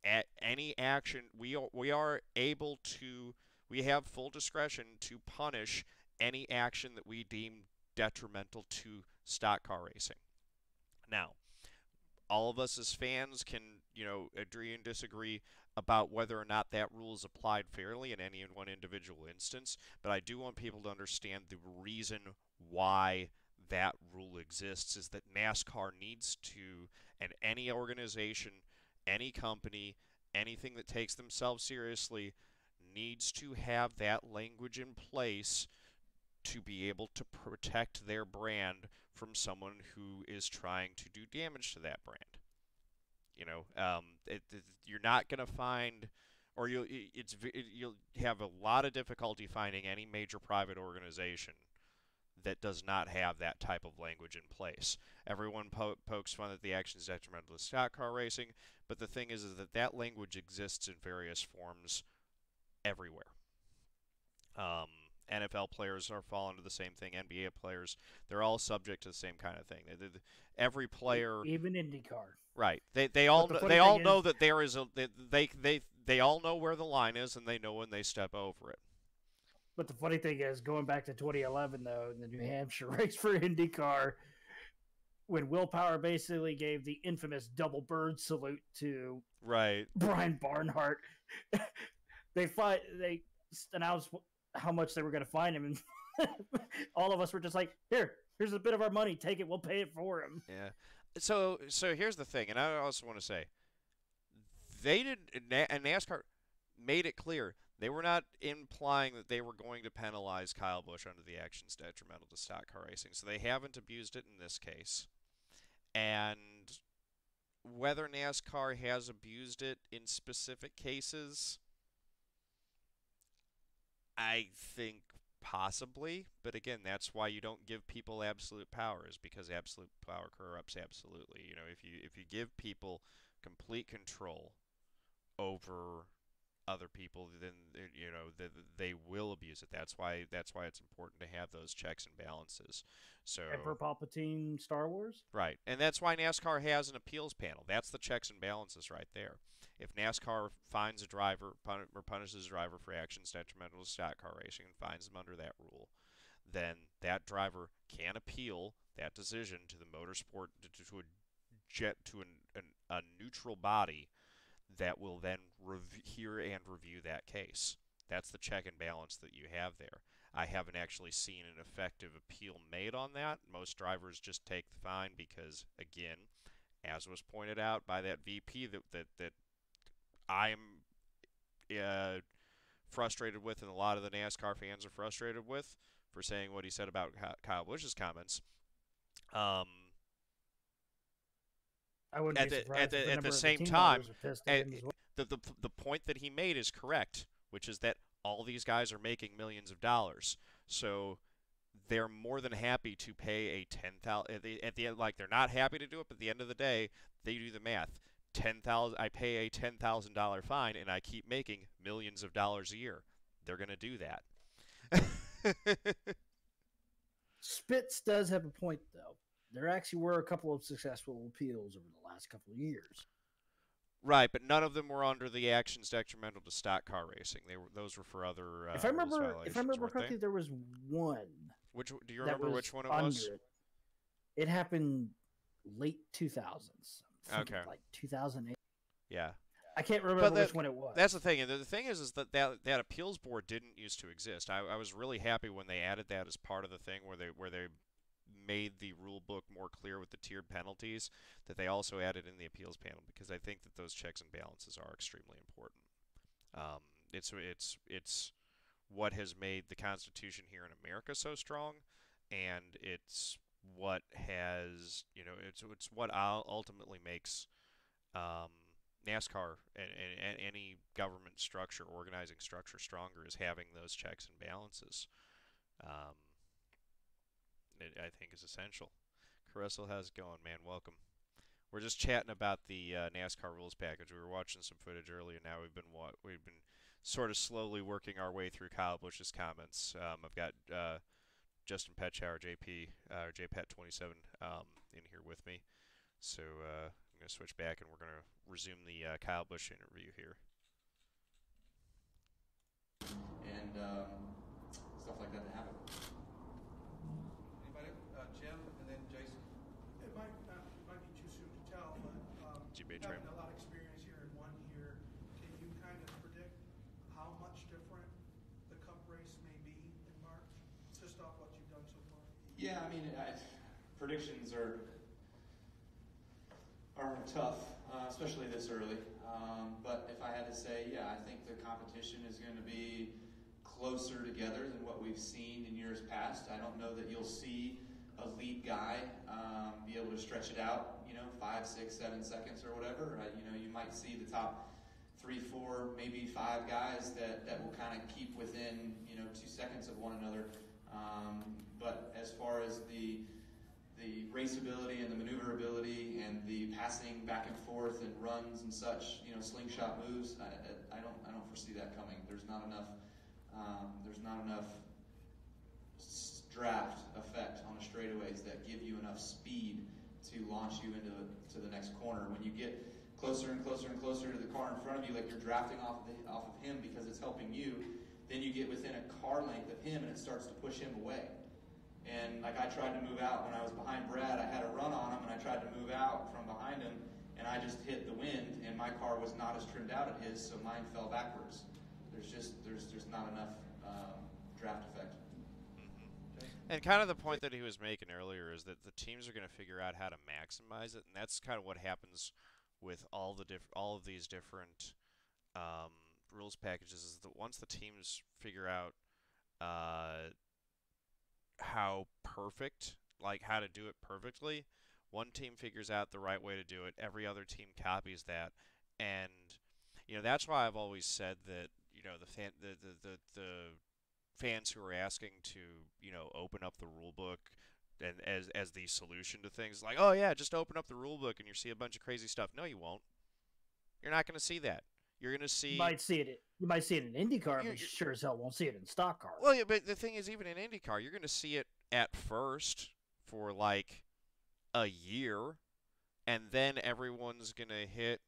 at any action, we are able to, we have full discretion to punish any action that we deem detrimental to stock car racing. Now, all of us as fans can, agree and disagree about whether or not that rule is applied fairly in any one individual instance, but I do want people to understand the reason why that rule exists is that NASCAR needs to, and any organization, any company, anything that takes themselves seriously needs to have that language in place to be able to protect their brand from someone who is trying to do damage to that brand. You're not going to find, or you'll have a lot of difficulty finding any major private organization that does not have that type of language in place. Everyone pokes fun at the actions detrimental to stock car racing, but the thing is that language exists in various forms everywhere. NFL players are fall into the same thing. NBA players, they're all subject to the same kind of thing. Every player, even IndyCar. right? They all know is, that there is a they all know where the line is, and they know when they step over it. But the funny thing is, going back to 2011, though, in the New Hampshire race for IndyCar, when Will Power basically gave the infamous double bird salute to Brian Barnhart, they announced how much they were going to fine him, and all of us were just like, here's a bit of our money, take it, we'll pay it for him. Yeah. So here's the thing, and I also want to say, they and NASCAR made it clear they were not implying that they were going to penalize Kyle Busch under the actions detrimental to stock car racing. So they haven't abused it in this case. And whether NASCAR has abused it in specific cases, I think possibly. But again, that's why you don't give people absolute power, is because absolute power corrupts absolutely. If you give people complete control over other people, then they will abuse it. That's why it's important to have those checks and balances. So Emperor Palpatine, Star Wars, right, and that's why NASCAR has an appeals panel. That's the checks and balances right there. If NASCAR finds a driver or punishes a driver for actions detrimental to stock car racing and finds them under that rule, then that driver can appeal that decision to the motorsport to a neutral body that will then hear and review that case. That's the check and balance that you have there. I haven't actually seen an effective appeal made on that. Most drivers just take the fine because, again, as was pointed out by that VP that I'm frustrated with, and a lot of the NASCAR fans are frustrated with, for saying what he said about Kyle Busch's comments. I wouldn't be surprised at the same time, the point that he made is correct, which is that all these guys are making millions of dollars, so they're more than happy to pay a $10,000 at the end. Like, they're not happy to do it, but at the end of the day, they do the math. I pay a $10,000 fine, and I keep making millions of dollars a year. They're gonna do that. Spitz does have a point, though. There actually were a couple of successful appeals over the last couple of years. Right, but none of them were under the actions detrimental to stock car racing. Those were for other If I rules remember, violations, if I remember weren't correctly, they? there was one Do you that remember was which one it under was? it. It happened late 2000s. Okay. Like 2008. Yeah. I can't remember which one it was. That's the thing. And the thing is that appeals board didn't used to exist. I was really happy when they added that as part of the thing where they made the rule book more clear with the tiered penalties, that they also added in the appeals panel, because I think that those checks and balances are extremely important. It's what has made the Constitution here in America so strong, and it's what has it's what ultimately makes um, NASCAR and any government structure, organizing structure, stronger, is having those checks and balances. Um, I think is essential. Caressel, how's it going, man? Welcome. We're just chatting about the NASCAR rules package. We were watching some footage earlier. Now we've been sort of slowly working our way through Kyle Busch's comments. I've got Justin Petschauer, JP, JPat27, in here with me. So I'm going to switch back and we're going to resume the Kyle Busch interview here. And stuff like that to happen. Anybody? Jim, and then Jason. It might be too soon to tell, but having a lot of experience here in 1 year, can you kind of predict how much different the Cup race may be in March, just off what you've done so far? Yeah, I mean, predictions are tough, especially this early. But if I had to say, yeah, I think the competition is going to be closer together than what we've seen in years past. I don't know that you'll see a lead guy be able to stretch it out, 5, 6, 7 seconds or whatever. You might see the top 3, 4, maybe 5 guys that will kind of keep within 2 seconds of one another. But as far as the raceability and the maneuverability and the passing back and forth and runs and such, slingshot moves, I don't foresee that coming. There's not enough draft effect on the straightaways that give you enough speed to launch you into the next corner. When you get closer and closer and closer to the car in front of you, like you're drafting off of him because it's helping you, then you get within a car length of him and it starts to push him away. And like I tried to move out when I was behind Brad, I had a run on him and I tried to move out from behind him and I just hit the wind and my car was not as trimmed out as his, so mine fell backwards. There's not enough draft effect. And kind of the point that he was making earlier is that the teams are going to figure out how to maximize it, and that's kind of what happens with all of these different rules packages. Is that once the teams figure out how to do it perfectly, one team figures out the right way to do it, every other team copies that, and that's why I've always said that the fans who are asking to open up the rule book and as the solution to things, like, oh yeah, just open up the rule book and you see a bunch of crazy stuff. No, you won't. You're not going to see that. You're going to see. You might see it in IndyCar, but you sure as hell won't see it in stock car. Well, yeah, but the thing is, even in IndyCar, you're going to see it at first for like a year, and then everyone's going to hit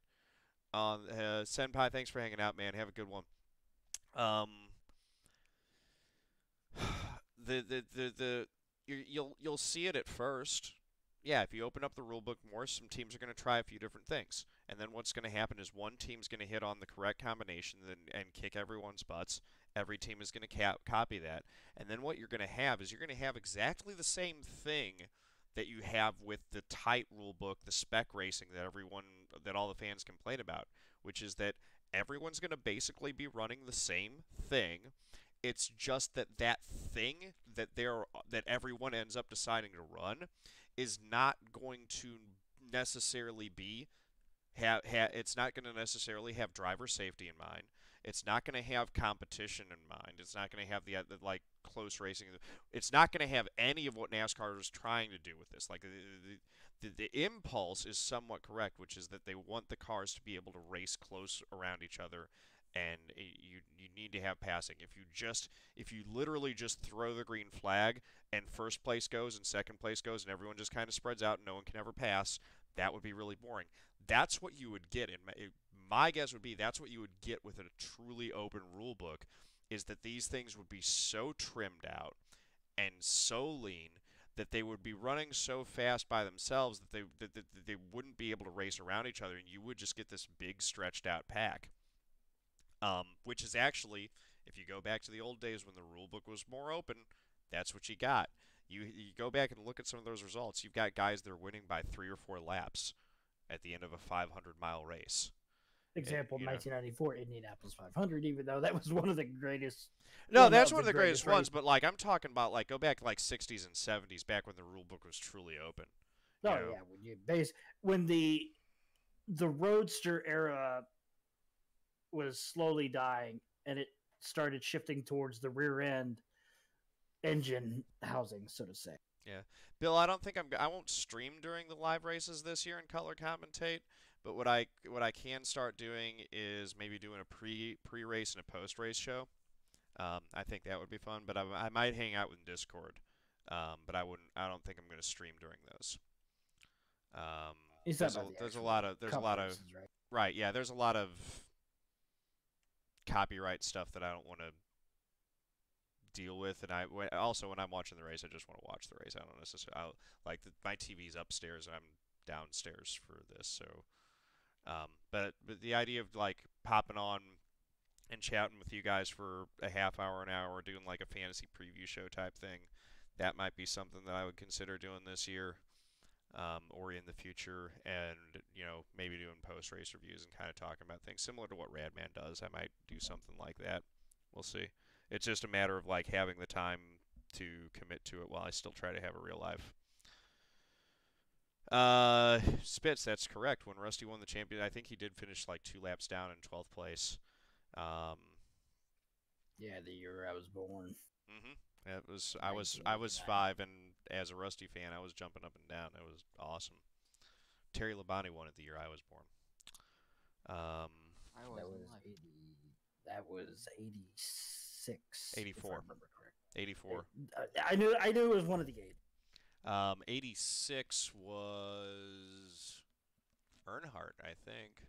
on. Senpai, thanks for hanging out, man. Have a good one. You'll see it at first. Yeah, if you open up the rule book more, some teams are going to try a few different things. And then what's going to happen is one team's going to hit on the correct combination and kick everyone's butts. Every team is going to copy that. And then what you're going to have is you're going to have exactly the same thing that you have with the tight rule book, the spec racing that all the fans complain about, which is that everyone's going to basically be running the same thing. It's just that thing that everyone ends up deciding to run is not going to necessarily it's not going to necessarily have driver safety in mind. It's not going to have competition in mind. It's not going to have the close racing. It's not going to have any of what NASCAR is trying to do with this. Like the impulse is somewhat correct, which is that they want the cars to be able to race close around each other and you need to have passing. If you literally just throw the green flag and first place goes and second place goes and everyone just kind of spreads out and no one can ever pass, that would be really boring. That's what you would get. My guess would be that's what you would get with a truly open rule book, is that these things would be so trimmed out and so lean that they would be running so fast by themselves that they wouldn't be able to race around each other, and you would just get this big stretched out pack. Which is actually, if you go back to the old days when the rule book was more open, that's what you got. You go back and look at some of those results. You've got guys that are winning by 3 or 4 laps at the end of a 500-mile race. Example, You know. 1994 Indianapolis 500, even though that was one of the greatest. No, that's one of the greatest ones, but like I'm talking about, like, go back to like 60s and 70s, back when the rule book was truly open. Oh yeah, when the Roadster era was slowly dying and it started shifting towards the rear end engine housing, so to say. Yeah, Bill, I don't think I won't stream during the live races this year and color commentate. But what I can start doing is maybe doing a pre-race and a post-race show. I think that would be fun. But I might hang out with Discord. But I wouldn't. I don't think I'm going to stream during those. There's a lot of races, right. Yeah, there's a lot of copyright stuff that I don't want to deal with, and also when I'm watching the race, I just want to watch the race. I don't necessarily my TV's upstairs and I'm downstairs for this, so. But the idea of like popping on and chatting with you guys for a half hour, an hour, doing like a fantasy preview show type thing, that might be something that I would consider doing this year, or in the future, and maybe doing post race reviews and kind of talking about things similar to what Radman does. I might do something like that. We'll see. It's just a matter of like having the time to commit to it while I still try to have a real life. Spitz, that's correct. When Rusty won the champion, I think he did finish like 2 laps down in 12th place. Yeah, the year I was born. It was I was 5, and as a Rusty fan, I was jumping up and down. It was awesome. Terry Labonte won it the year I was born. That was 86. 84. If I remember correct. 84. I knew it was one of the 8. 86 was Earnhardt, I think.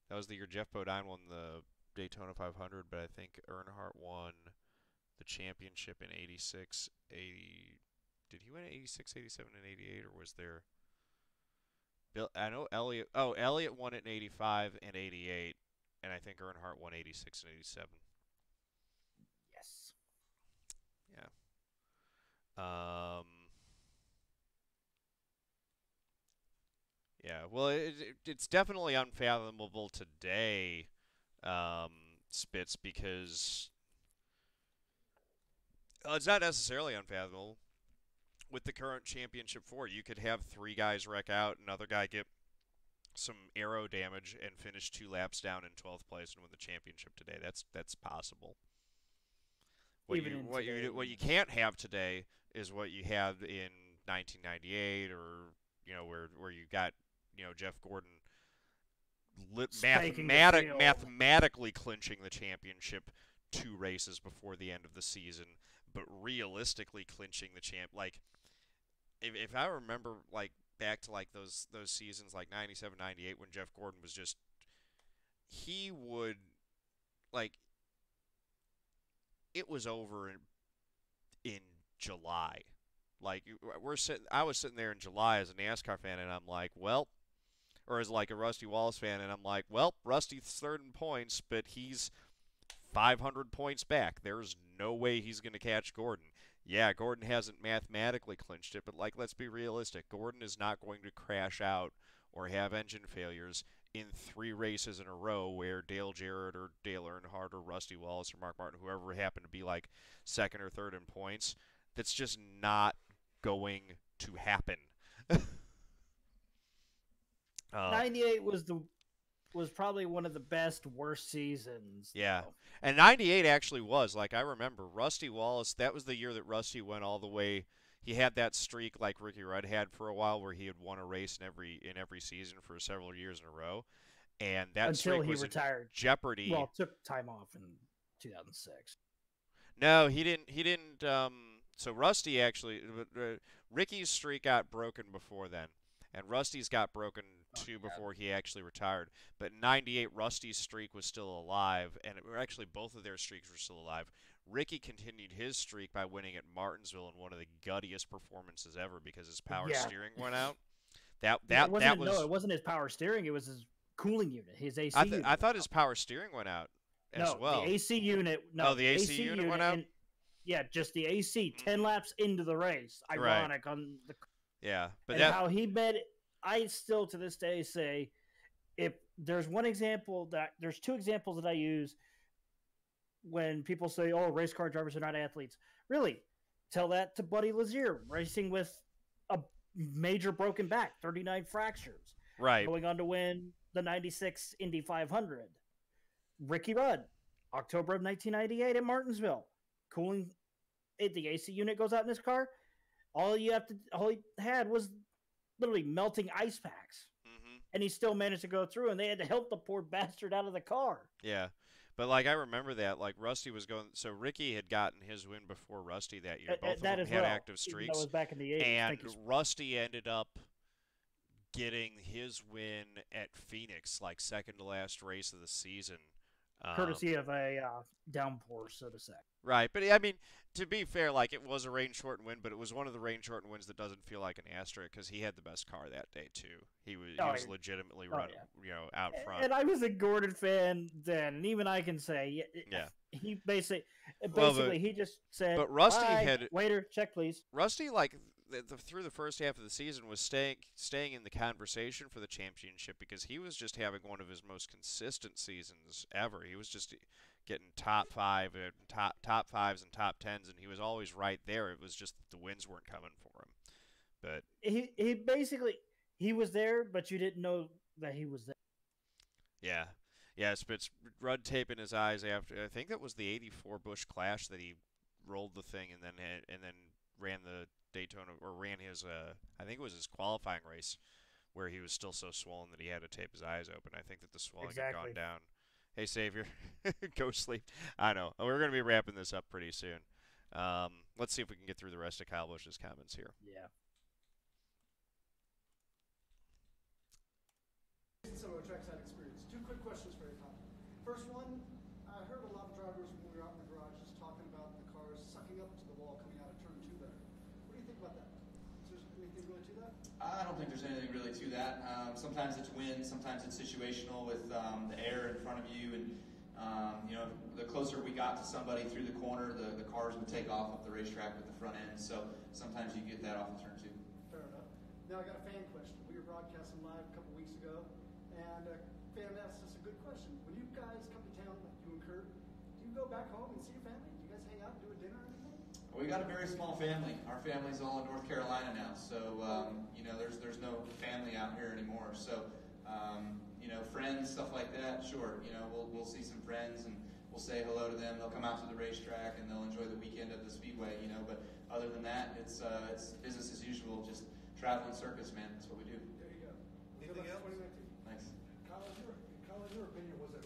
That was the year Jeff Bodine won the Daytona 500, but I think Earnhardt won the championship in 86, 80. Did he win 86, 87, and 88, or was there? Bill, I know Elliott. Oh, Elliott won it in 85 and 88, and I think Earnhardt won 86 and 87. Yes. Yeah. Yeah, well, it's definitely unfathomable today, Spitz, because it's not necessarily unfathomable. With the current championship 4, you could have 3 guys wreck out, another guy get some aero damage, and finish 2 laps down in 12th place and win the championship today. That's possible. What you can't have today is what you had in 1998, or where you got Jeff Gordon mathematically clinching the championship 2 races before the end of the season, but realistically clinching the champ. Like, if I remember like back to like those seasons like 97, 98, when Jeff Gordon was just, he would, like, it was over in July. Like, I was sitting there in July as a NASCAR fan, and I'm like, well, or as like a Rusty Wallace fan, and I'm like, well, Rusty's third in points, but he's 500 points back. There's no way he's going to catch Gordon. Yeah, Gordon hasn't mathematically clinched it, but like, let's be realistic. Gordon is not going to crash out or have engine failures in 3 races in a row where Dale Jarrett or Dale Earnhardt or Rusty Wallace or Mark Martin, whoever happened to be like second or third in points. That's just not going to happen. 98 was probably one of the best worst seasons. Yeah. Though. And 98 actually was. Like, I remember Rusty Wallace, that was the year that Rusty went all the way. He had that streak like Ricky Rudd had for a while, where he had won a race in every season for several years in a row. and that Until streak he was in retired. jeopardy. Well, took time off in 2006. No, he didn't. He didn't. So Rusty actually, Ricky's streak got broken before then, and Rusty's got broken too before he actually retired. But in '98, Rusty's streak was still alive, and actually both of their streaks were still alive. Ricky continued his streak by winning at Martinsville in one of the guttiest performances ever because his power steering went out. That was no, it wasn't his power steering. It was his cooling unit, his AC unit. I thought his power steering went out as well. The AC unit. No, oh, the AC unit went out. Yeah, just the AC. 10 laps into the race. Ironic on the. Yeah, but how he bet. I still to this day say, if there's there's two examples that I use when people say, "Oh, race car drivers are not athletes." Really, tell that to Buddy Lazier racing with a major broken back, 39 fractures, right, going on to win the '96 Indy 500. Ricky Rudd, October of 1998 at Martinsville, cooling. The AC unit goes out in his car. All he had was literally melting ice packs, and he still managed to go through. And they had to help the poor bastard out of the car. Yeah, but like I remember that, like Rusty was going. So Ricky had gotten his win before Rusty that year. Both of them had active streaks. That was back in the 80s. And Rusty ended up getting his win at Phoenix, like second to last race of the season. Courtesy of a downpour, so to say. Right, but I mean, to be fair, like it was a rain-shortened win, but it was one of the rain-shortened wins that doesn't feel like an asterisk because he had the best car that day too. He was legitimately running, out front. And I was a Gordon fan then, and even I can say, he basically he just said, but Rusty had waiter, check please. Rusty, like through the first half of the season, was staying in the conversation for the championship because he was just having one of his most consistent seasons ever. He was just getting top fives and top 10s, and he was always right there. It was just the wins weren't coming for him. But he basically was there, but you didn't know that he was there. Yeah. Yes, but it's Rudd taping his eyes after. I think that was the '84 Busch Clash that he rolled the thing and then ran the Daytona, or ran his I think it was his qualifying race where he was still so swollen that he had to tape his eyes open. I think that the swelling had gone down. Hey, Savior, go sleep. I know. We're going to be wrapping this up pretty soon. Let's see if we can get through the rest of Kyle Busch's comments here. Yeah. Some of trackside experience. Two quick questions for you, Tom. First one, I heard a lot of drivers when we were out in the garage just talking about the cars sucking up to the wall coming out of turn 2 there. What do you think about that? Is there anything really to that? I don't think there's anything really to that. Sometimes it's wind, sometimes it's situational with the air in front of you, and the closer we got to somebody through the corner, the cars would take off up the racetrack with the front end. So sometimes you get that off of turn 2. Fair enough. Now I got a fan question. We were broadcasting live a couple weeks ago, and a fan asked us a good question. When you guys come to town, like you and Kurt, do you go back home and see your family? Do you guys hang out and do a dinner or anything? We got a very small family. Our family's all in North Carolina now, so there's no family out here anymore. So friends, stuff like that. Sure, we'll see some friends and we'll say hello to them. They'll come out to the racetrack and they'll enjoy the weekend at the speedway. But other than that, it's business as usual. Just traveling circus, man. That's what we do. There you go. Anything else? Thanks. Kyle, in your opinion, was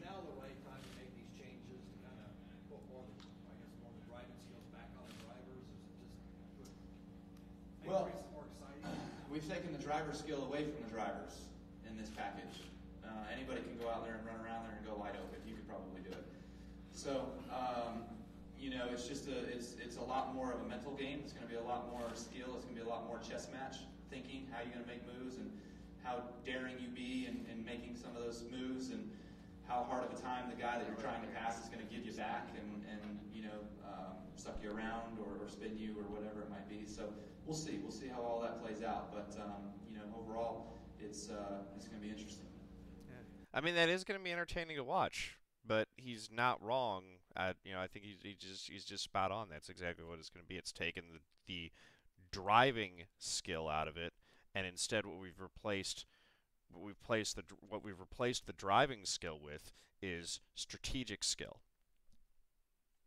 now the right time to make these changes to kind of put more of the driving skills back on the drivers? Is it just Well, make it more exciting? We've taken the driver skill away from the drivers in this package. Anybody can go out there and run around there and go wide open. You could probably do it. So, it's just it's a lot more of a mental game. It's going to be a lot more skill. It's going to be a lot more chess match thinking, how you're going to make moves and how daring you be in making some of those moves, and how hard of a time the guy that you're trying to pass is going to give you back and suck you around or spin you or whatever it might be. So we'll see. We'll see how all that plays out. But overall, it's going to be interesting. I mean, that is going to be entertaining to watch, but he's not wrong. I think he's just spot on. That's exactly what it's going to be. It's taken the driving skill out of it, and instead what we've replaced the driving skill with is strategic skill.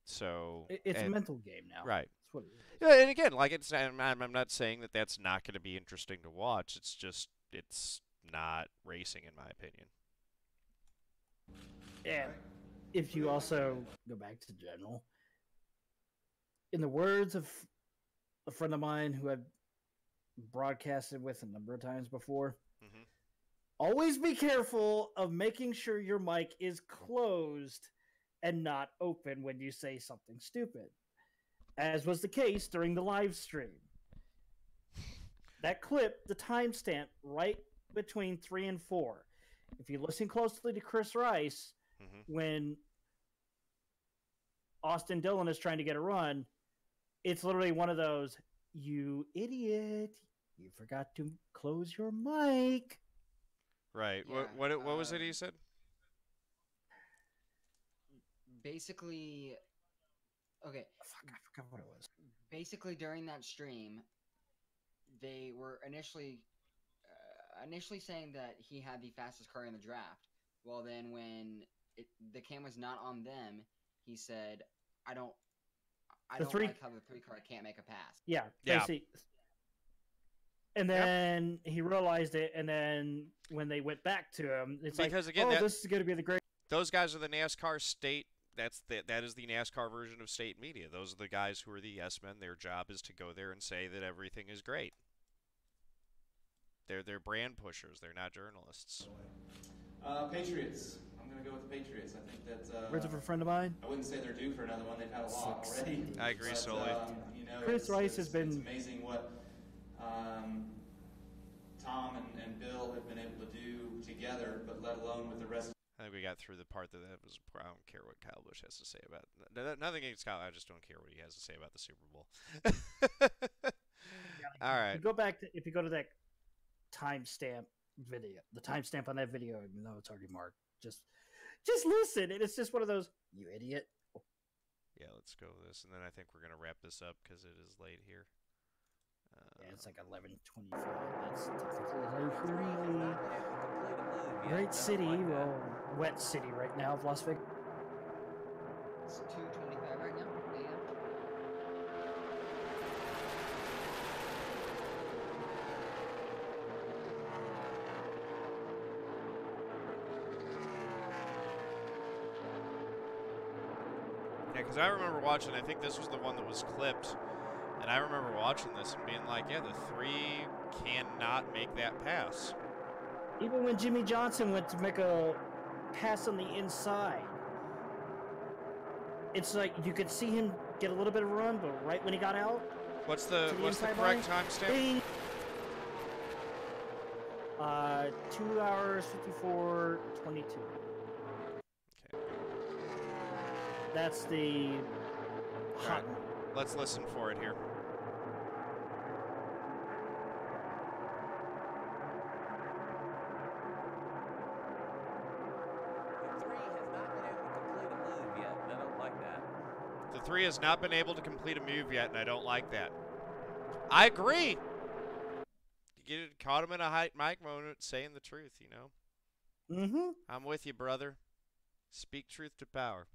So it's a mental game now, right? That's what it is. Yeah, and again, like I'm not saying that's not going to be interesting to watch. It's just it's not racing, in my opinion. And if you also go back to general, in the words of a friend of mine who I've broadcasted with a number of times before, always be careful of making sure your mic is closed and not open when you say something stupid, as was the case during the live stream. That clip, the timestamp right between 3 and 4. If you listen closely to Chris Rice, when Austin Dillon is trying to get a run, it's literally one of those, you idiot, you forgot to close your mic. Right. Yeah, What was it he said? Basically, okay. Fuck, I forgot what it was. Basically, during that stream, they were initially saying that he had the fastest car in the draft. Well, then when the camera's not on them, he said, I don't like how the 3 car can't make a pass. Yeah, basically. And then he realized it, and then when they went back to him, it's because like, again, this is going to be the great. Those guys are the NASCAR state. That is the NASCAR version of state media. Those are the guys who are the yes men. Their job is to go there and say that everything is great. They're brand pushers. They're not journalists. Patriots. I'm going to go with the Patriots. I think that... Words of a friend of mine? I wouldn't say they're due for another one. They've had a lot already. I agree solely. Chris Rice has been... It's amazing what Tom and Bill have been able to do together, but let alone with the rest. I think we got through the part that was. I don't care what Kyle Busch has to say about it. Nothing against Kyle. I just don't care what he has to say about the Super Bowl. All right. If you go to that timestamp video, the timestamp on that video, even though it's already marked, just listen. And it's just one of those, you idiot. Yeah, let's go with this, and then I think we're gonna wrap this up because it is late here. Yeah, it's like 11:25. That's technically late for me. Great city, well, wet city right now of Las Vegas. It's 2:25 right now. Yeah, because I remember watching. I think this was the one that was clipped. And I remember watching this and being like, yeah, the 3 cannot make that pass. Even when Jimmy Johnson went to make a pass on the inside, it's like you could see him get a little bit of a run, but right when he got out, what's the correct timestamp? 2 hours 54:22. Okay. That's the hot. Right. Let's listen for it here. The 3 has not been able to complete a move yet, and I don't like that. I agree. You caught him in a high mic moment saying the truth, you know. Mm-hmm. I'm with you, brother. Speak truth to power.